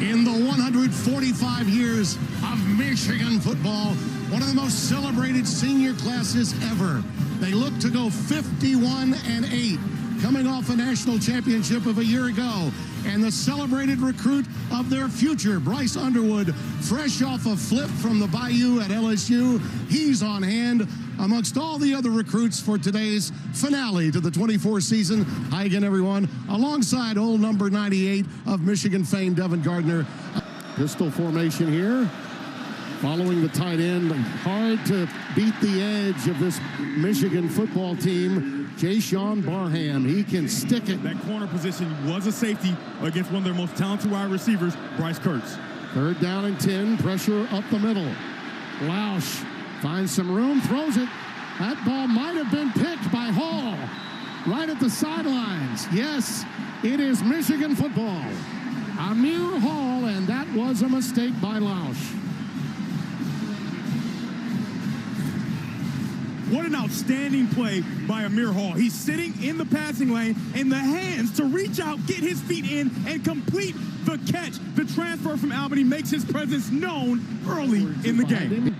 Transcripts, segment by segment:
In the 145 years of Michigan football, one of the most celebrated senior classes ever. They look to go 51-8, coming off a national championship of a year ago. And the celebrated recruit of their future, Bryce Underwood, fresh off a flip from the Bayou at LSU. He's on hand amongst all the other recruits for today's finale to the 24 season. Hi again, everyone. Alongside old number 98 of Michigan fame, Devin Gardner. Pistol formation here. Following the tight end, hard to beat the edge of this Michigan football team, Jay-Sean Barham. He can stick it. That corner position was a safety against one of their most talented wide receivers, Bryce Kurtz. 3rd down and 10, pressure up the middle. Lausch finds some room, throws it. That ball might have been picked by Hall right at the sidelines. Yes, it is Michigan football. Amir Hall, and that was a mistake by Lausch. What an outstanding play by Amir Hall. He's sitting in the passing lane, and the hands to reach out, get his feet in, and complete the catch. The transfer from Albany makes his presence known early in the game.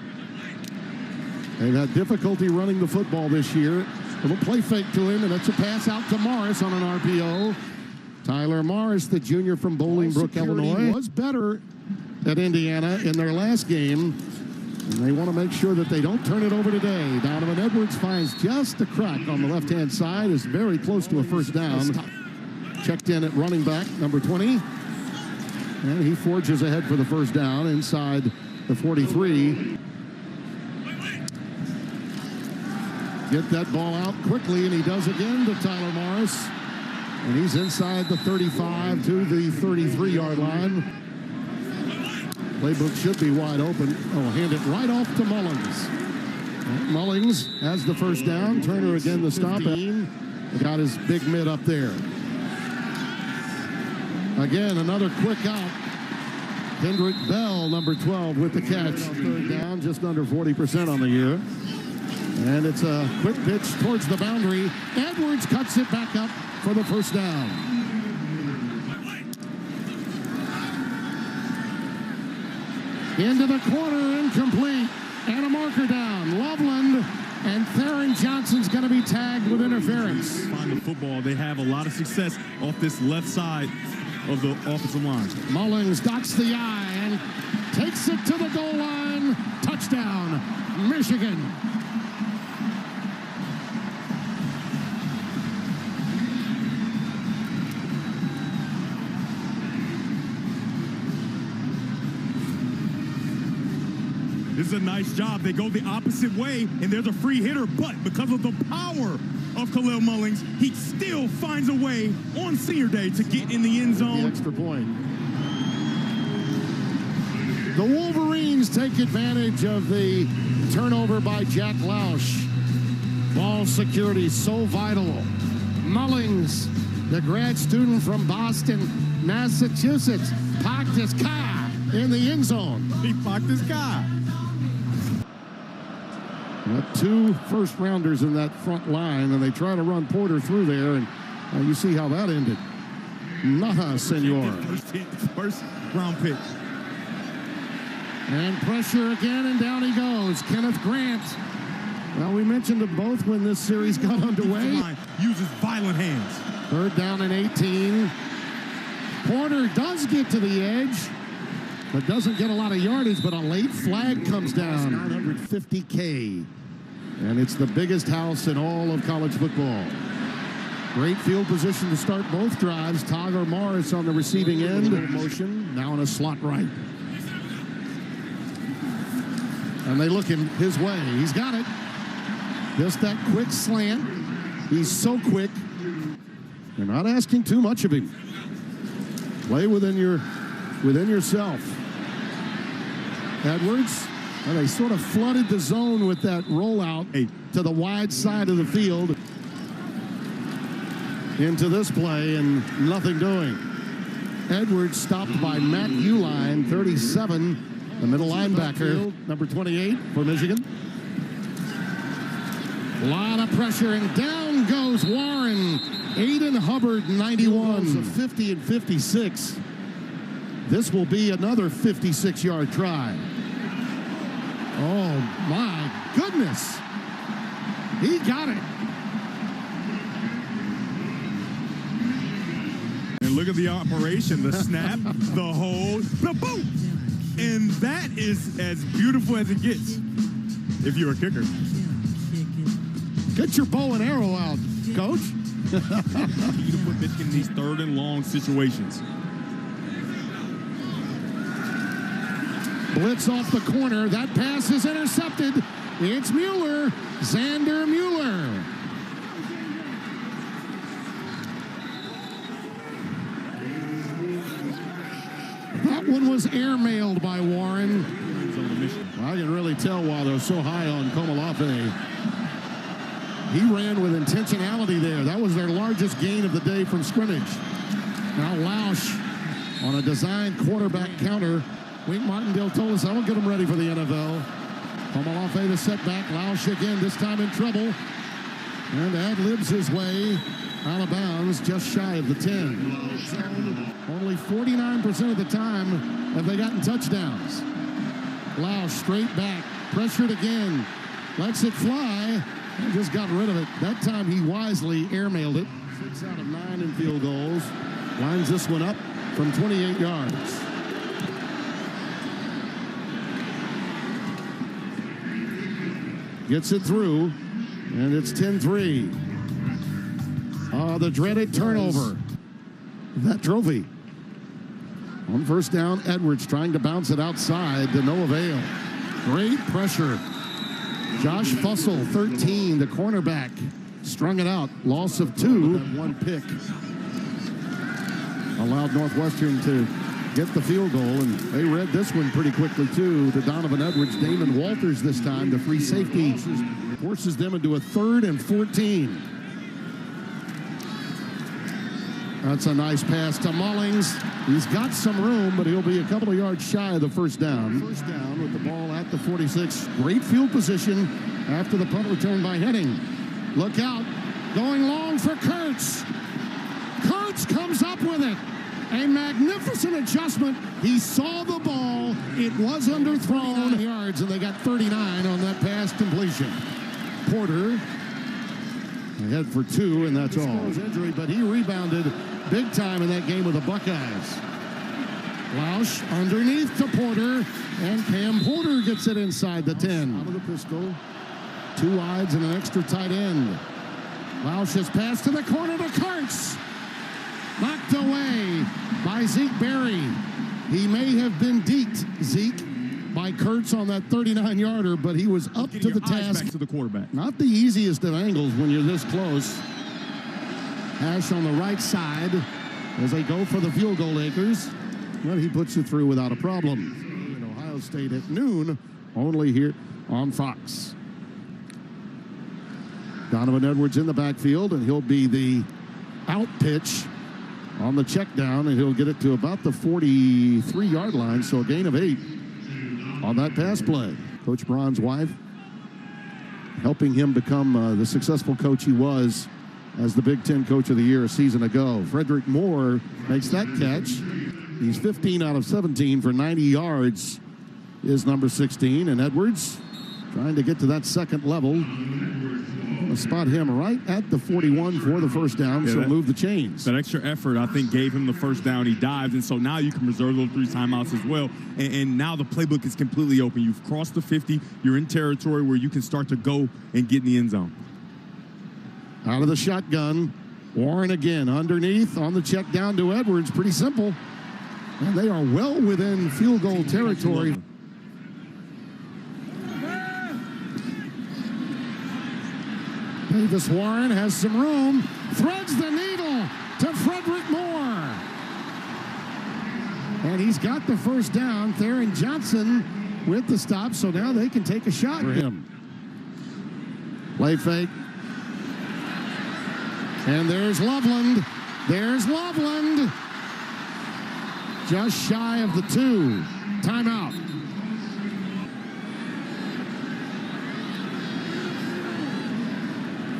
They've had difficulty running the football this year. A little play fake to him, and it's a pass out to Morris on an RPO. Tyler Morris, the junior from Bolingbrook, Illinois, was better at Indiana in their last game. And they want to make sure that they don't turn it over today. Donovan Edwards finds just a crack on the left-hand side, is very close to a first down. Checked in at running back, number 20. And he forges ahead for the first down inside the 43. Get that ball out quickly, and he does again to Tyler Morris. And he's inside the 35 to the 33-yard line. Playbook should be wide open. Oh, hand it right off to Mullings. Mullings has the first down. Turner again the stop. Got his big mid up there. Again, another quick out. Kendrick Bell, number 12, with the catch. 3rd down, just under 40% on the year. And it's a quick pitch towards the boundary. Edwards cuts it back up for the first down. Into the corner, incomplete, and a marker down. Loveland and Theron Johnson's going to be tagged with interference. Find the football. They have a lot of success off this left side of the offensive line. Mullings dots the I and takes it to the goal line. Touchdown, Michigan. This is a nice job. They go the opposite way, and there's a free hitter. But because of the power of Khalil Mullings, he still finds a way on senior day to get in the end zone. The extra point. The Wolverines take advantage of the turnover by Jack Lausch. Ball security so vital. Mullings, the grad student from Boston, Massachusetts, parked his car in the end zone. He parked his car. Got 2 first-rounders in that front line, and they try to run Porter through there, and you see how that ended. Naha, senor. First round pick. And pressure again, and down he goes. Kenneth Grant. Well, we mentioned them both when this series got underway. Uses violent hands. 3rd down and 18. Porter does get to the edge, but doesn't get a lot of yardage, but a late flag comes down. 950K. And it's the biggest house in all of college football. Great field position to start both drives. Tyler Morris on the receiving end. Motion, now in a slot right. And they look him his way. He's got it. Just that quick slant. He's so quick. You're not asking too much of him. Play within yourself. Edwards, and they sort of flooded the zone with that rollout to the wide side of the field. Into this play, and nothing doing. Edwards stopped by Matt Uline, 37, the middle linebacker, number 28 for Michigan. A lot of pressure, and down goes Warren. Aiden Hubbard, 91. 50 and 56. This will be another 56-yard try. Oh, my goodness. He got it. And look at the operation, the snap, the hold, the boot. And that is as beautiful as it gets if you're a kicker. Get your bow and arrow out, coach. You to put Michigan in these 3rd and long situations. Blitz off the corner. That pass is intercepted. It's Mueller. Xander Mueller. That one was airmailed by Warren. I can really tell why they're so high on Komalafe. He ran with intentionality there. That was their largest gain of the day from scrimmage. Now Lausch on a designed quarterback counter. Wink Martindale told us, I don't get them ready for the NFL. Komalafe the setback. Lausch again, this time in trouble. And ad-libs his way out of bounds, just shy of the 10. Only 49% of the time have they gotten touchdowns. Lausch straight back, pressured again, lets it fly, and just got rid of it. That time he wisely airmailed it. 6 out of 9 in field goals. Lines this one up from 28 yards. Gets it through, and it's 10-3. The dreaded turnover. That trophy. On first down, Edwards trying to bounce it outside to no avail. Great pressure. Josh Fussell, 13, the cornerback, strung it out. Loss of 2. One pick allowed Northwestern to get the field goal, and they read this one pretty quickly, too. To Donovan Edwards, Damon Walters this time, the free safety, forces them into a 3rd and 14. That's a nice pass to Mullings. He's got some room, but he'll be a couple of yards shy of the first down. First down with the ball at the 46. Great field position after the punt return by Henning. Look out. Going long for Kurtz. Kurtz comes up with it. A magnificent adjustment. He saw the ball. It was underthrown. Yards, and they got 39 on that pass completion. Porter ahead for 2, and that's all. Injury, but he rebounded big time in that game with the Buckeyes. Lausch underneath to Porter, and Cam Porter gets it inside the 10. Out of the pistol. 2 wides and an extra tight end. Lausch's pass to the corner to Kurtz. Knocked away by Zeke Berry. He may have been deked, Zeke, by Kurtz on that 39-yarder, but he was up to the task. Back to the quarterback. Not the easiest of angles when you're this close. Hash on the right side as they go for the field goal Akers. Well, he puts it through without a problem. In Ohio State at noon, only here on Fox. Donovan Edwards in the backfield, and he'll be the out pitch on the check down, and he'll get it to about the 43-yard line, so a gain of 8 on that pass play. Coach Braun's wife helping him become the successful coach he was as the Big Ten Coach of the Year a season ago. Frederick Moore makes that catch. He's 15 out of 17 for 90 yards is number 16, and Edwards trying to get to that second level. Spot him right at the 41 for the first down, so move the chains. That extra effort, I think, gave him the first down. He dives, and so now you can reserve those 3 timeouts as well. And now the playbook is completely open. You've crossed the 50. You're in territory where you can start to go and get in the end zone. Out of the shotgun, Warren again underneath on the check down to Edwards. Pretty simple. And they are well within field goal territory. Davis Warren has some room, threads the needle to Frederick Moore. And he's got the first down. Theron Johnson with the stop, so now they can take a shot for him. Play fake. And there's Loveland. There's Loveland. Just shy of the 2. Timeout.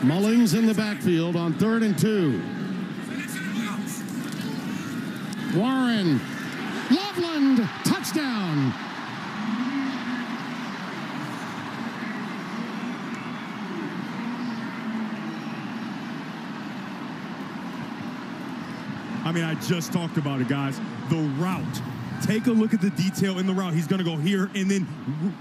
Mullings in the backfield on 3rd and 2. Warren. Loveland. touchdown. I mean, I just talked about it, guys. The route. Take a look at the detail in the route. He's going to go here and then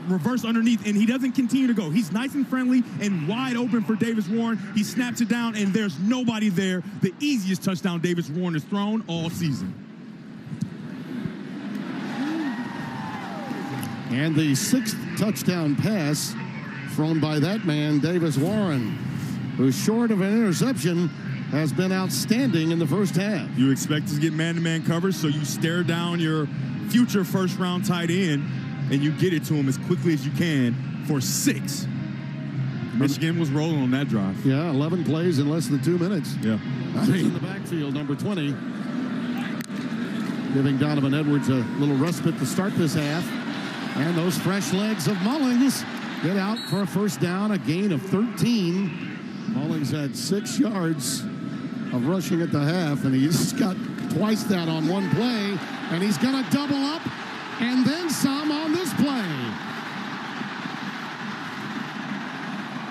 reverse underneath, and he doesn't continue to go. He's nice and friendly and wide open for Davis Warren. He snaps it down, and there's nobody there. The easiest touchdown Davis Warren has thrown all season. And the 6th touchdown pass thrown by that man, Davis Warren, who's short of an interception, has been outstanding in the first half. You expect to get man-to-man coverage, so you stare down your future first-round tight end, and you get it to him as quickly as you can for 6. Michigan was rolling on that drive. Yeah, 11 plays in less than 2 minutes. Yeah. I mean, in the backfield, number 20, giving Donovan Edwards a little respite to start this half. And those fresh legs of Mullings get out for a first down, a gain of 13. Mullings had 6 yards of rushing at the half, and he just got twice that on one play, and he's going to double up and then some on this play.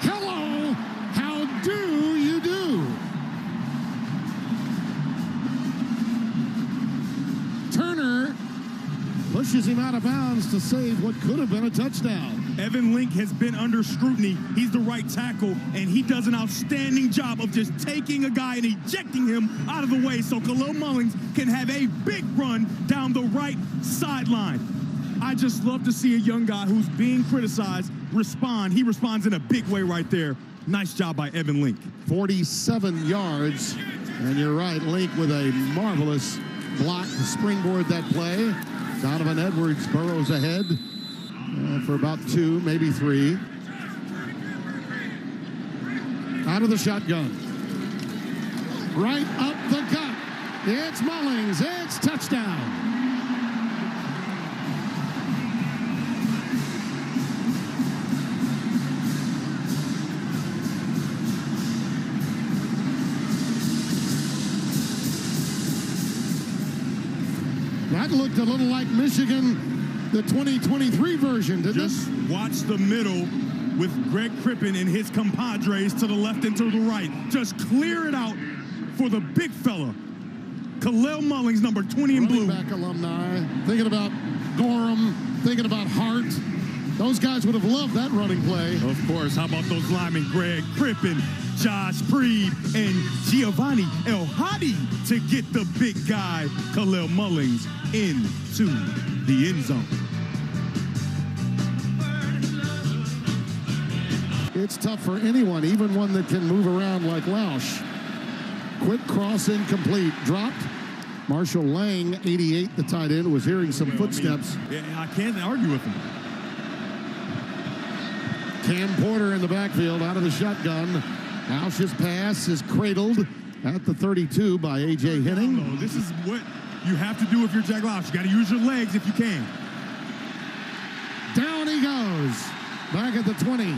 Hello, how do you do? Turner pushes him out of bounds to save what could have been a touchdown. Evan Link has been under scrutiny. He's the right tackle, and he does an outstanding job of just taking a guy and ejecting him out of the way so Khalil Mullings can have a big run down the right sideline. I just love to see a young guy who's being criticized respond. He responds in a big way right there. Nice job by Evan Link. 47 yards, and you're right, Link with a marvelous block to springboard that play. Donovan Edwards burrows ahead for about 2, maybe 3. Out of the shotgun. Right up the gut. It's Mullings. It's touchdown. That looked a little like Michigan, the 2023 version, didn't it? Just watch the middle with Greg Crippen and his compadres to the left and to the right. Just clear it out for the big fella. Khalil Mullings, number 20 in blue. Running back alumni, thinking about Gorham, thinking about Hart. Those guys would have loved that running play. Of course. How about those linemen, Greg Crippen, Josh Freed, and Giovanni El-Hadi to get the big guy, Khalil Mullings, into the end zone. It's tough for anyone, even one that can move around like Lausch. Quick cross incomplete, dropped. Marshall Lang, 88, the tight end, was hearing some footsteps. I can't argue with him. Cam Porter in the backfield out of the shotgun. Lausch's pass is cradled at the 32 by A.J. Henning. No, this is what you have to do if you're Jack Lausch. You got to use your legs if you can. Down he goes. Back at the 20.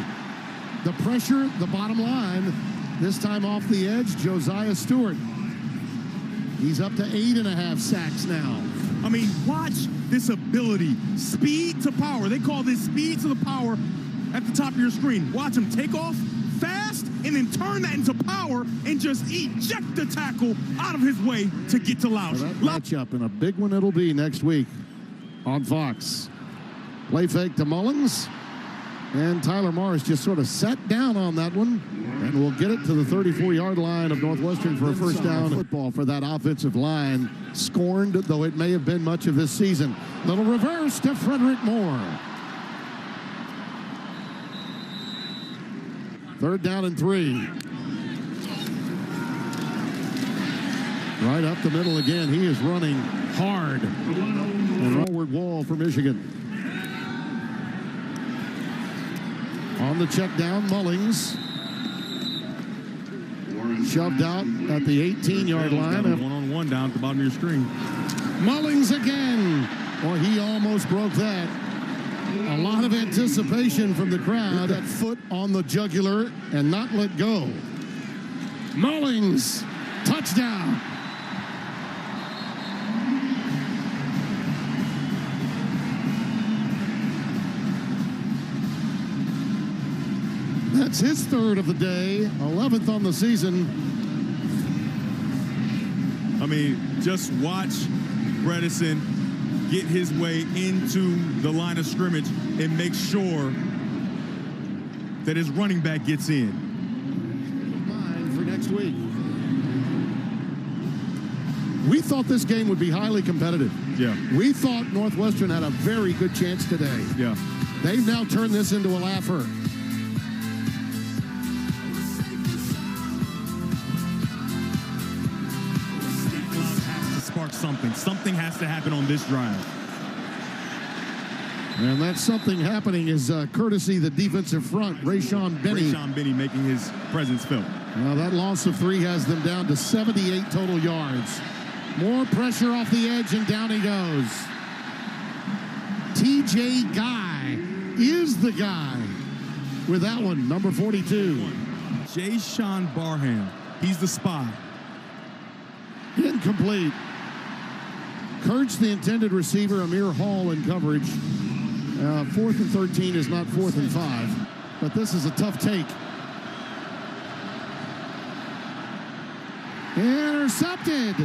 The pressure, the bottom line. This time off the edge, Josiah Stewart. He's up to 8.5 sacks now. I mean, watch this ability. Speed to power. They call this speed to the power at the top of your screen. Watch him take off fast and then turn that into power and just eject the tackle out of his way to get to Lausch. That matchup, and a big one it'll be next week on Fox. Play fake to Mullings. And Tyler Morris just sort of sat down on that one, and will get it to the 34-yard line of Northwestern for a first down. Football for that offensive line, scorned, though it may have been much of this season. Little reverse to Frederick Moore. 3rd down and 3. Right up the middle again. He is running hard. And forward wall for Michigan. On the check down, Mullings. Shoved out at the 18-yard line. One-on-one down at the bottom of your screen. Mullings again. Well, he almost broke that. A lot of anticipation from the crowd. That foot on the jugular and not let go. Mullings, touchdown. That's his third of the day, 11th on the season. I mean, just watch Bredesen get his way into the line of scrimmage and make sure that his running back gets in. Mine for next week. We thought this game would be highly competitive. Yeah. We thought Northwestern had a very good chance today. Yeah. They've now turned this into a laugher. Something has to happen on this drive. And that something happening is courtesy the defensive front, Rayshon Benny. Rayshon Benny making his presence felt. Now that loss of 3 has them down to 78 total yards. More pressure off the edge, and down he goes. TJ Guy is the guy with that one, number 42. Jay-Sean Barham, he's the spy. Incomplete. Kurtz, the intended receiver, Amir Hall in coverage. 4th and 13 is not 4th and 5, but this is a tough take. Intercepted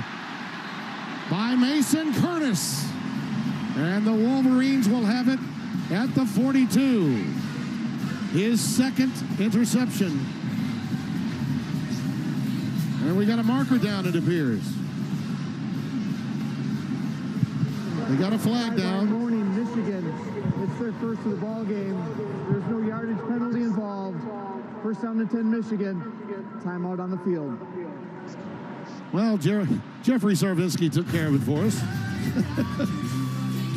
by Mason Curtis. And the Wolverines will have it at the 42. His second interception. And we got a marker down, it appears. They got a flag down. Morning, Michigan. It's their first of the ball game. There's no yardage penalty involved. First down and 10, Michigan. Timeout on the field. Well, Jeffrey Sarvinsky took care of it for us.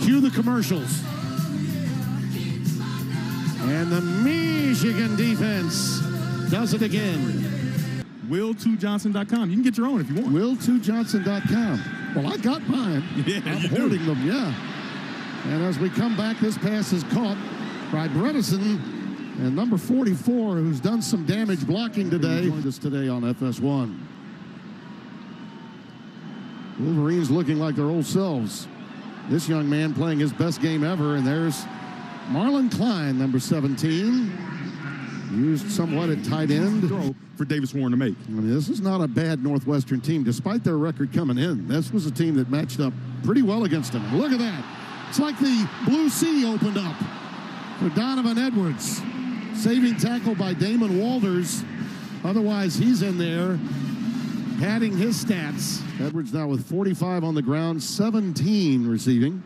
Cue the commercials. And the Michigan defense does it again. Will2johnson.com. You can get your own if you want. Will2johnson.com. Well, I got mine. Yeah, I'm hoarding them, yeah. And as we come back, this pass is caught by Bredesen and number 44, who's done some damage blocking today. Joined us today on FS1. Wolverines looking like their old selves. This young man playing his best game ever, and there's Marlon Klein, number 17. Used somewhat at tight end. Throw for Davis Warren to make. I mean, this is not a bad Northwestern team, despite their record coming in. This was a team that matched up pretty well against them. Look at that. It's like the Blue Sea opened up for Donovan Edwards. Saving tackle by Damon Walters. Otherwise, he's in there padding his stats. Edwards now with 45 on the ground, 17 receiving.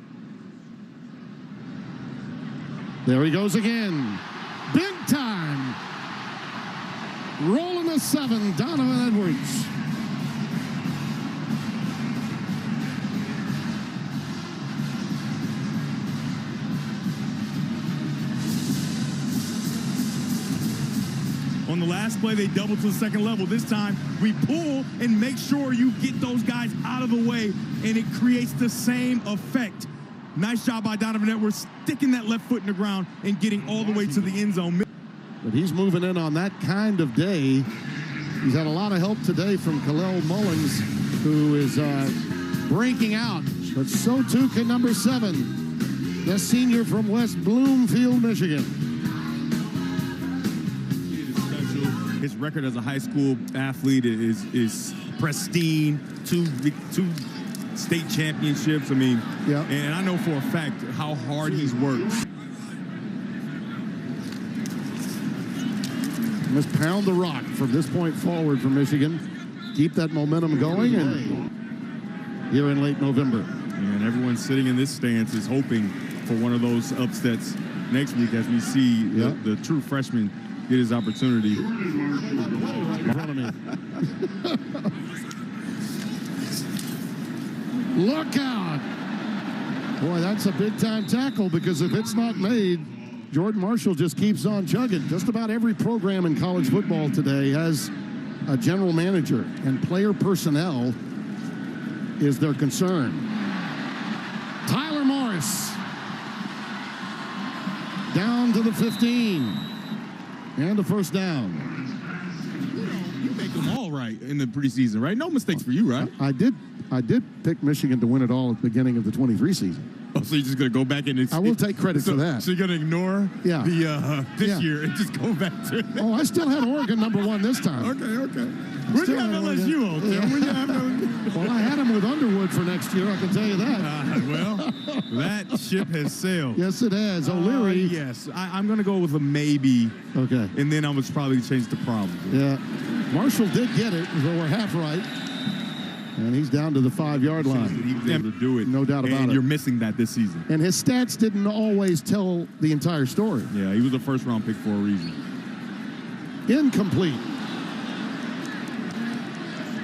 There he goes again. Big time. Rolling the 7, Donovan Edwards. On the last play, they double to the second level. This time, we pull and make sure you get those guys out of the way, and it creates the same effect. Nice job by Donovan Edwards, sticking that left foot in the ground and getting all the way to the end zone. But he's moving in on that kind of day. He's had a lot of help today from Khalil Mullins, who is breaking out. But so too can number 7, the senior from West Bloomfield, Michigan. His record as a high school athlete is pristine. Two state championships. I mean, yeah. And I know for a fact how hard he's worked. Must pound the rock from this point forward for Michigan. Keep that momentum going, and here in late November. And everyone sitting in this stance is hoping for one of those upsets next week as we see the true freshman get his opportunity. In front of me. Look out. Boy, that's a big-time tackle, because if it's not made, Jordan Marshall just keeps on chugging. Just about every program in college football today has a general manager, and player personnel is their concern. Tyler Morris down to the 15. And a first down. You make them all right in the preseason, right? No mistakes for you, right? I did pick Michigan to win it all at the beginning of the 23 season. Oh, so you're just going to go back and I will take credit for that. So you're going to ignore this year and just go back to it. Oh, I still had Oregon '1 this time. Okay. Where do you have LSU on, Tim? Yeah. Where do you have LSU? Well, I had them with Underwood for next year, I can tell you that. Well, that ship has sailed. Yes, it has. O'Leary. Yes. I'm going to go with a maybe. Okay. And then I would probably change the problem. Yeah. Marshall did get it, so we're half right. And he's down to the 5-yard line. He was able to do it. No doubt about it. And you're missing that this season. And his stats didn't always tell the entire story. Yeah, he was a first-round pick for a reason. Incomplete.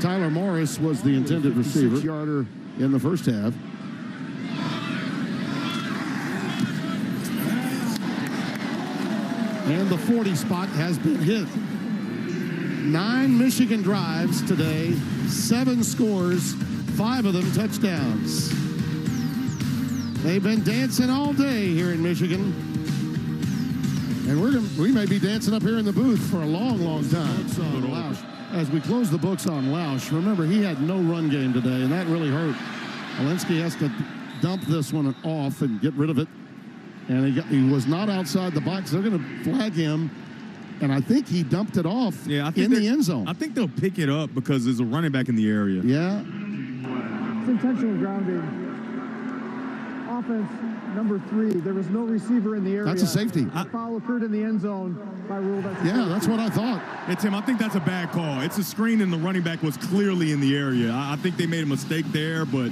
Tyler Morris was the intended receiver. 6-yarder in the first half. And the 40 spot has been hit. 9 Michigan drives today, 7 scores, 5 of them touchdowns. They've been dancing all day here in Michigan. And we may be dancing up here in the booth for a long, long time. As we close the books on Lausch, remember he had no run game today, and that really hurt. Walensky has to dump this one off and get rid of it. And he was not outside the box. They're going to flag him. And I think he dumped it off in the end zone. I think they'll pick it up because there's a running back in the area. Yeah. It's intentional grounding. Offense number 3. There was no receiver in the area. That's a safety. Foul occurred in the end zone by rule. That's what I thought. Hey, Tim, I think that's a bad call. It's a screen and the running back was clearly in the area. I think they made a mistake there, but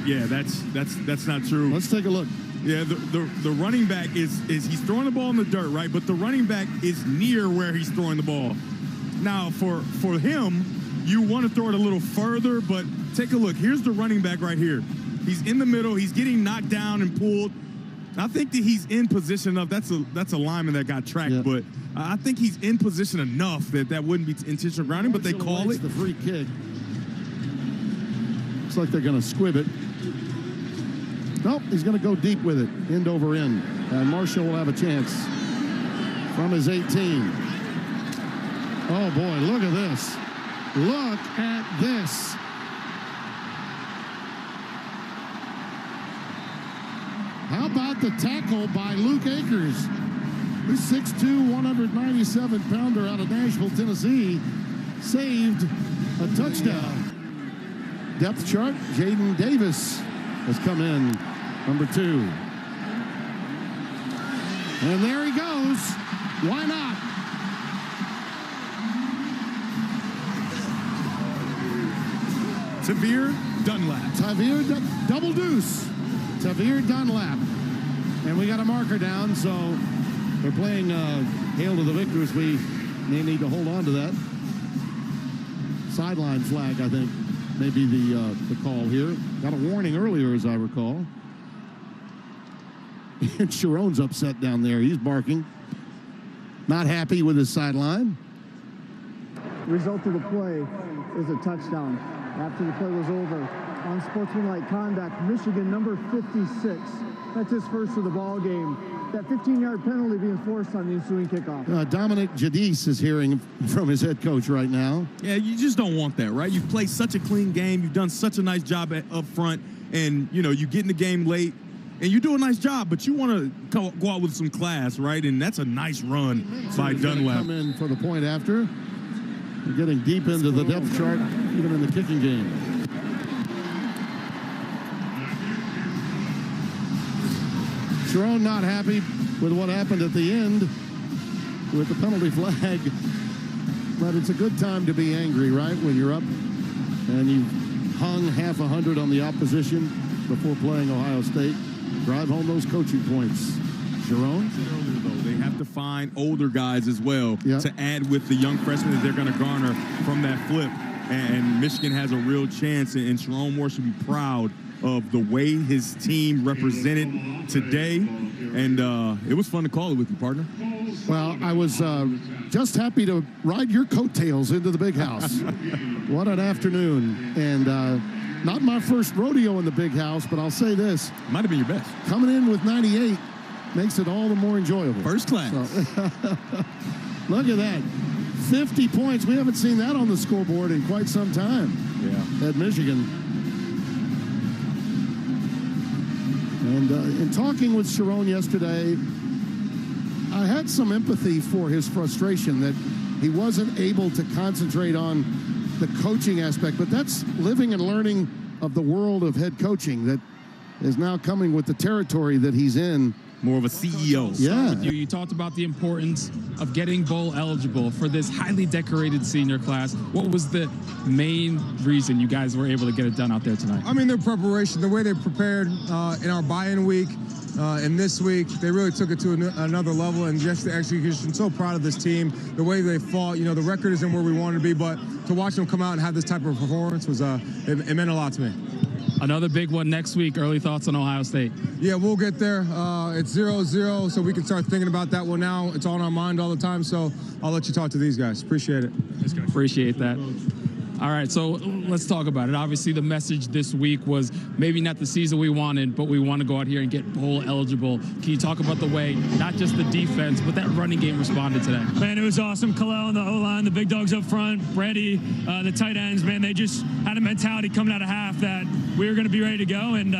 yeah, that's not true. Let's take a look. Yeah, the running back is he's throwing the ball in the dirt, right? But the running back is near where he's throwing the ball. Now, for him, you want to throw it a little further, but take a look. Here's the running back right here. He's in the middle. He's getting knocked down and pulled. I think that he's in position enough. That's a lineman that got tracked, but I think he's in position enough that wouldn't be intentional grounding, but they call it. The free kick. Looks like they're going to squib it. Nope, he's going to go deep with it, end over end. And Marshall will have a chance from his 18. Oh, boy, look at this. Look at this. How about the tackle by Luke Akers? The 6'2", 197-pounder out of Nashville, Tennessee, saved a touchdown. Depth chart, Jaden Davis has come in, number 2. And there he goes. Why not? Tavir Dunlap. Double deuce. Tavir Dunlap. And we got a marker down, so they're playing Hail to the Victors. We may need to hold on to that. Sideline flag, I think, may be the call here. Got a warning earlier, as I recall. And Sharon's upset down there. He's barking. Not happy with his sideline. Result of the play is a touchdown. After the play was over, unsportsmanlike conduct, Michigan number 56. That's his first of the ball game. That 15-yard penalty being forced on the ensuing kickoff. Dominic Jadis is hearing from his head coach right now. Yeah, you just don't want that, right? You've played such a clean game. You've done such a nice job up front. And, you get in the game late. And you do a nice job, but you want to go out with some class, right? And that's a nice run by Dunlap. Come in for the point after. We're getting deep into the depth chart, even in the kicking game. Sharon not happy with what happened at the end with the penalty flag. But it's a good time to be angry, right? When you're up and you've hung half 100 on the opposition before playing Ohio State. Drive home those coaching points. Sharon? Earlier, though, they have to find older guys as well to add with the young freshmen that they're going to garner from that flip. And Michigan has a real chance, and Sharon Moore should be proud of the way his team represented today. And it was fun to call it with you, partner. Well, I was just happy to ride your coattails into the big house. What an afternoon. And not my first rodeo in the big house, but I'll say this. Might have been your best. Coming in with 98 makes it all the more enjoyable. First class. So, look at that. 50 points. We haven't seen that on the scoreboard in quite some time at Michigan. And in talking with Sharon yesterday, I had some empathy for his frustration that he wasn't able to concentrate on the coaching aspect, but that's living and learning of the world of head coaching that is now coming with the territory that he's in. More of a CEO. Yeah. You talked about the importance of getting bowl eligible for this highly decorated senior class. What was the main reason you guys were able to get it done out there tonight? I mean, their preparation, the way they prepared in our buy-in week and this week, they really took it to another level, and just the execution. So proud of this team, the way they fought. You know, the record isn't where we wanted to be, but to watch them come out and have this type of performance was it meant a lot to me. Another big one next week. Early thoughts on Ohio State? Yeah, we'll get there. It's 0-0, so we can start thinking about that one now. It's on our mind all the time, so I'll let you talk to these guys. Appreciate it. Appreciate that. All right, so let's talk about it. Obviously, the message this week was maybe not the season we wanted, but we want to go out here and get bowl eligible. Can you talk about the way, not just the defense, but that running game responded today? Man, it was awesome. Khalil on the O-line, the big dogs up front, Brady, the tight ends, man, they just had a mentality coming out of half that we were going to be ready to go, and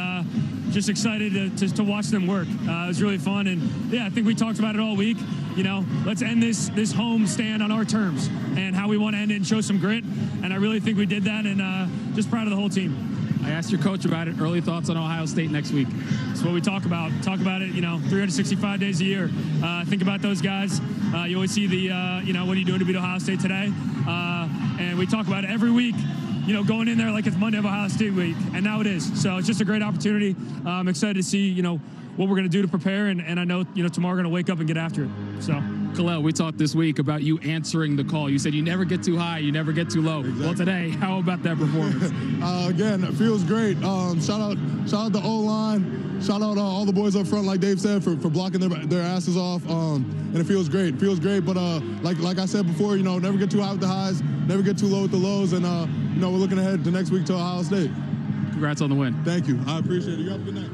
just excited to watch them work. It was really fun, and yeah, I think we talked about it all week. You know, let's end this home stand on our terms and how we want to end it and show some grit, and I really think we did that, and just proud of the whole team. I asked your coach about it. Early thoughts on Ohio State next week? That's what we talk about. Talk about it, 365 days a year. Think about those guys. You always see the, what are you doing to beat Ohio State today? And we talk about it every week, going in there like it's Monday of Ohio State week, and now it is. So it's just a great opportunity. I'm excited to see, what we're going to do to prepare, and I know, tomorrow we're going to wake up and get after it. So, Khalil, we talked this week about you answering the call. You said you never get too high, you never get too low. Exactly. Well, today, how about that performance? Again, it feels great. Shout out the O-line. Shout out all the boys up front, like Dave said, for blocking their asses off. And it feels great. It feels great. But like I said before, never get too high with the highs, never get too low with the lows. And we're looking ahead to next week to Ohio State. Congrats on the win. Thank you. I appreciate it. You have a good night.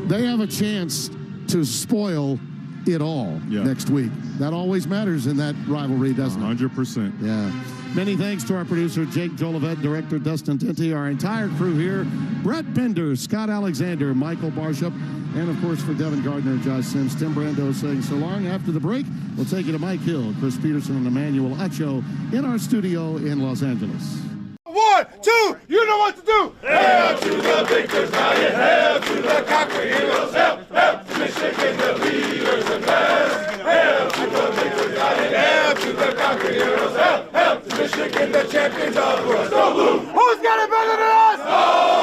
They have a chance to spoil it all next week. That always matters in that rivalry, doesn't it? 100%. Yeah. Many thanks to our producer, Jake Jolivet, director Dustin Tinty, our entire crew here, Brett Bender, Scott Alexander, Michael Barshop, and, of course, for Devin Gardner and Josh Sims, Tim Brando saying so long. After the break, we'll take you to Mike Hill, Chris Peterson, and Emmanuel Acho in our studio in Los Angeles. 1, 2, you know what to do. Hail to the victors, valiant, hail to the conquering heroes, hail to Michigan, the leaders and best. Hail to the victors, valiant, hail to the conquering heroes, hail to Michigan, the champions of the world. So blue, who's got it better than us?